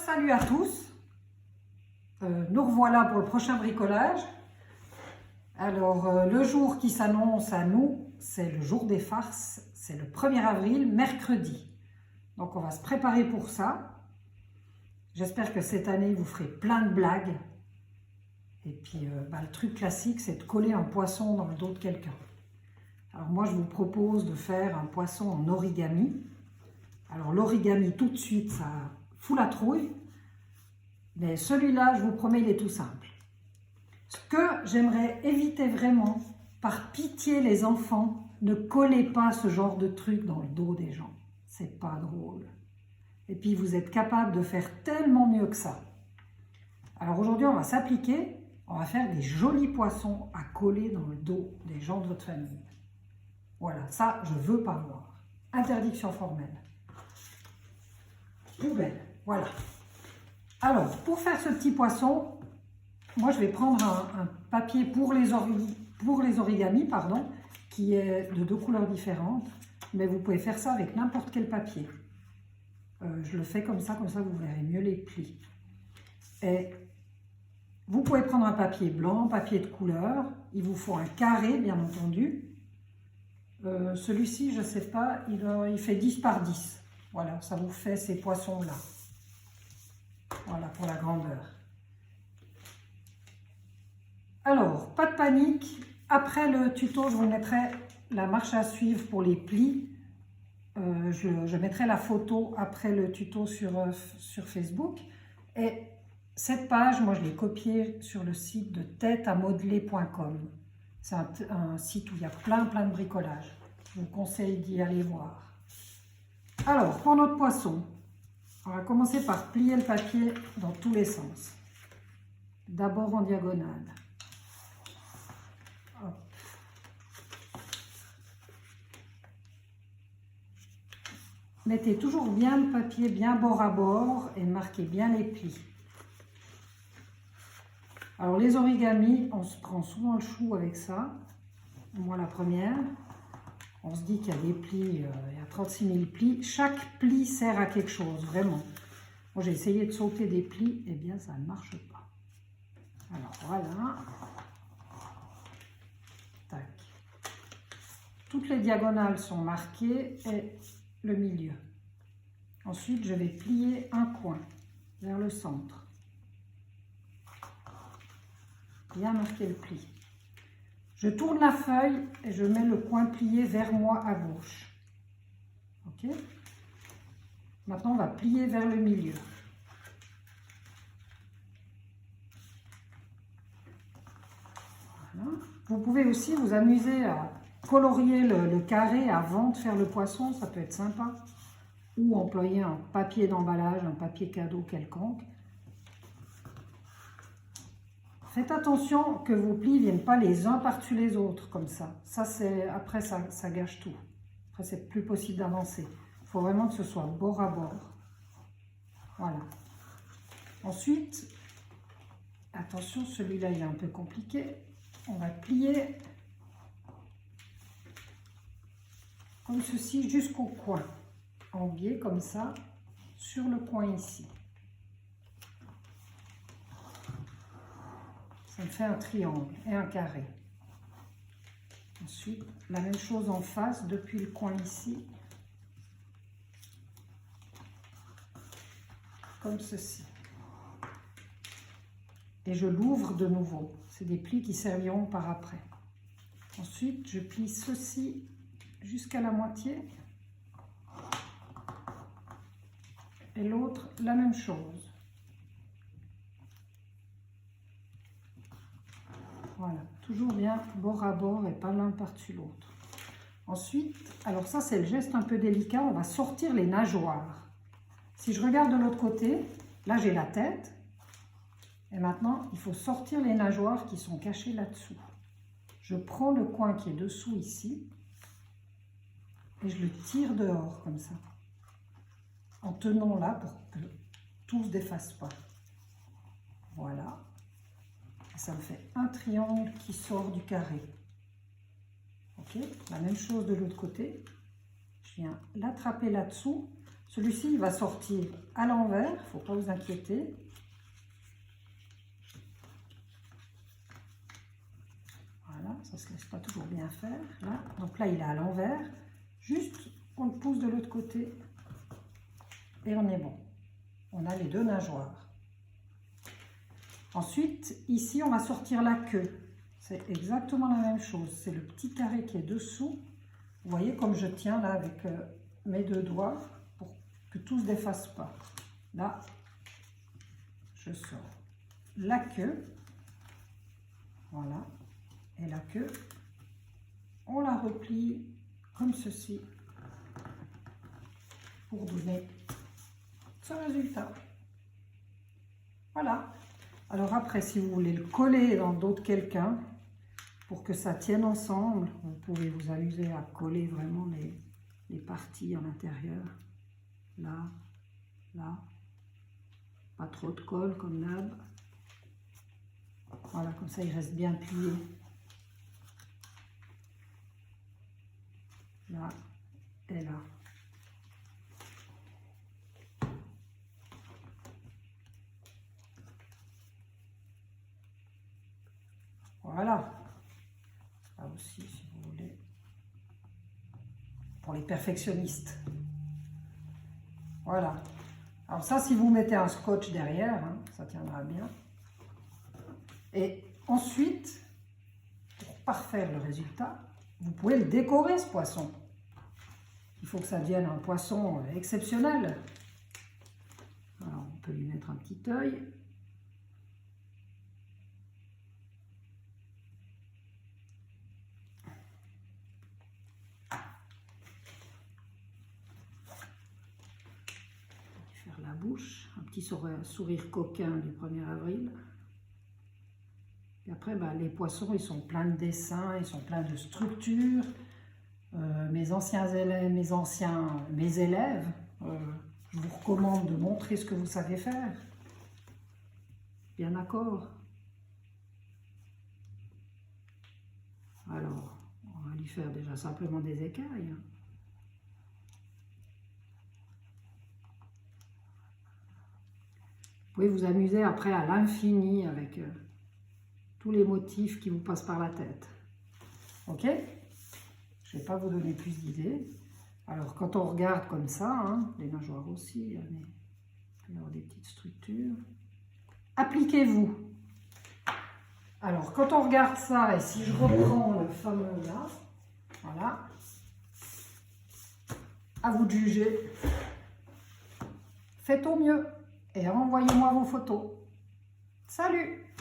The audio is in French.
Salut à tous, nous revoilà pour le prochain bricolage. Alors le jour qui s'annonce à nous, c'est le jour des farces, c'est le 1er avril, mercredi. Donc on va se préparer pour ça. J'espère que cette année vous ferez plein de blagues. Et puis le truc classique, c'est de coller un poisson dans le dos de quelqu'un. Alors moi je vous propose de faire un poisson en origami. Alors l'origami tout de suite ça fout la trouille, mais celui-là je vous promets il est tout simple. Ce que j'aimerais éviter vraiment, par pitié les enfants, ne collez pas ce genre de truc dans le dos des gens, c'est pas drôle. Et puis vous êtes capable de faire tellement mieux que ça. Alors aujourd'hui on va s'appliquer, on va faire des jolis poissons à coller dans le dos des gens de votre famille. Voilà, ça je veux pas voir. Interdiction formelle. Poubelle, voilà. Alors, pour faire ce petit poisson, moi je vais prendre un papier pour les origamis, qui est de 2 couleurs différentes, mais vous pouvez faire ça avec n'importe quel papier. Je le fais comme ça vous verrez mieux les plis. Et vous pouvez prendre un papier blanc, papier de couleur, il vous faut un carré bien entendu. Celui-ci, je ne sais pas, il fait 10 par 10. Voilà, ça vous fait ces poissons-là. Voilà, pour la grandeur. Alors, pas de panique. Après le tuto, je vous mettrai la marche à suivre pour les plis. Je mettrai la photo après le tuto sur Facebook. Et cette page, moi, je l'ai copiée sur le site de têteamodeler.com. C'est un site où il y a plein de bricolage. Je vous conseille d'y aller voir. Alors, pour notre poisson, on va commencer par plier le papier dans tous les sens. D'abord en diagonale. Hop. Mettez toujours bien le papier bien bord à bord et marquez bien les plis. Alors les origamis, on se prend souvent le chou avec ça. Moi la première. On se dit qu'il y a des plis, il y a 36 000 plis. Chaque pli sert à quelque chose, vraiment. Moi, j'ai essayé de sauter des plis, et bien, ça ne marche pas. Alors, voilà. Tac. Toutes les diagonales sont marquées et le milieu. Ensuite, je vais plier un coin vers le centre. Bien marquer le pli. Je tourne la feuille et je mets le coin plié vers moi à gauche. Ok? Maintenant, on va plier vers le milieu. Voilà. Vous pouvez aussi vous amuser à colorier le carré avant de faire le poisson, ça peut être sympa. Ou employer un papier d'emballage, un papier cadeau quelconque. Faites attention que vos plis ne viennent pas les uns par-dessus les autres, comme ça. Après, ça gâche tout. Après, c'est plus possible d'avancer. Il faut vraiment que ce soit bord à bord. Voilà. Ensuite, attention, celui-là, il est un peu compliqué. On va plier comme ceci jusqu'au coin. En biais, comme ça, sur le coin ici. Ça me fait un triangle et un carré. Ensuite, la même chose en face, depuis le coin ici, comme ceci. Et je l'ouvre de nouveau. C'est des plis qui serviront par après. Ensuite, je plie ceci jusqu'à la moitié. Et l'autre, la même chose. Voilà, toujours bien bord à bord et pas l'un par-dessus l'autre. Ensuite, alors ça c'est le geste un peu délicat, on va sortir les nageoires. Si je regarde de l'autre côté, là j'ai la tête. Et maintenant, il faut sortir les nageoires qui sont cachées là-dessous. Je prends le coin qui est dessous ici et je le tire dehors comme ça. En tenant là pour que tout ne se défasse pas. Voilà. Ça me fait un triangle qui sort du carré. Ok, la même chose de l'autre côté. Je viens l'attraper là-dessous. Celui-ci, il va sortir à l'envers, il ne faut pas vous inquiéter. Voilà, ça ne se laisse pas toujours bien faire. Là. Donc là, il est à l'envers. Juste, on le pousse de l'autre côté et on est bon. On a les deux nageoires. Ensuite, ici, on va sortir la queue. C'est exactement la même chose. C'est le petit carré qui est dessous. Vous voyez comme je tiens là avec mes deux doigts pour que tout ne se défasse pas. Là, je sors la queue. Voilà. Et la queue, on la replie comme ceci pour donner ce résultat. Voilà. Alors après, si vous voulez le coller dans le dos de quelqu'un, pour que ça tienne ensemble, vous pouvez vous amuser à coller vraiment les parties à l'intérieur. Là, là. Pas trop de colle comme d'hab. Voilà, comme ça il reste bien plié. Là et là. Voilà. Là aussi, si vous voulez. Pour les perfectionnistes. Voilà. Alors ça, si vous mettez un scotch derrière, hein, ça tiendra bien. Et ensuite, pour parfaire le résultat, vous pouvez le décorer, ce poisson. Il faut que ça devienne un poisson exceptionnel. Alors, on peut lui mettre un petit œil. Faire la bouche, un petit sourire coquin du 1er avril. Et après, ben, les poissons, ils sont pleins de dessins, ils sont pleins de structures. Mes élèves, je vous recommande de montrer ce que vous savez faire. Bien d'accord. Alors, on va lui faire déjà simplement des écailles. Vous pouvez vous amuser après à l'infini avec tous les motifs qui vous passent par la tête. Ok ? Je ne vais pas vous donner plus d'idées. Alors, quand on regarde comme ça, hein, les nageoires aussi, il peut y avoir des petites structures. Appliquez-vous. Alors, quand on regarde ça, et si je reprends le fameux là, voilà, à vous de juger. Faites au mieux et envoyez-moi vos photos. Salut!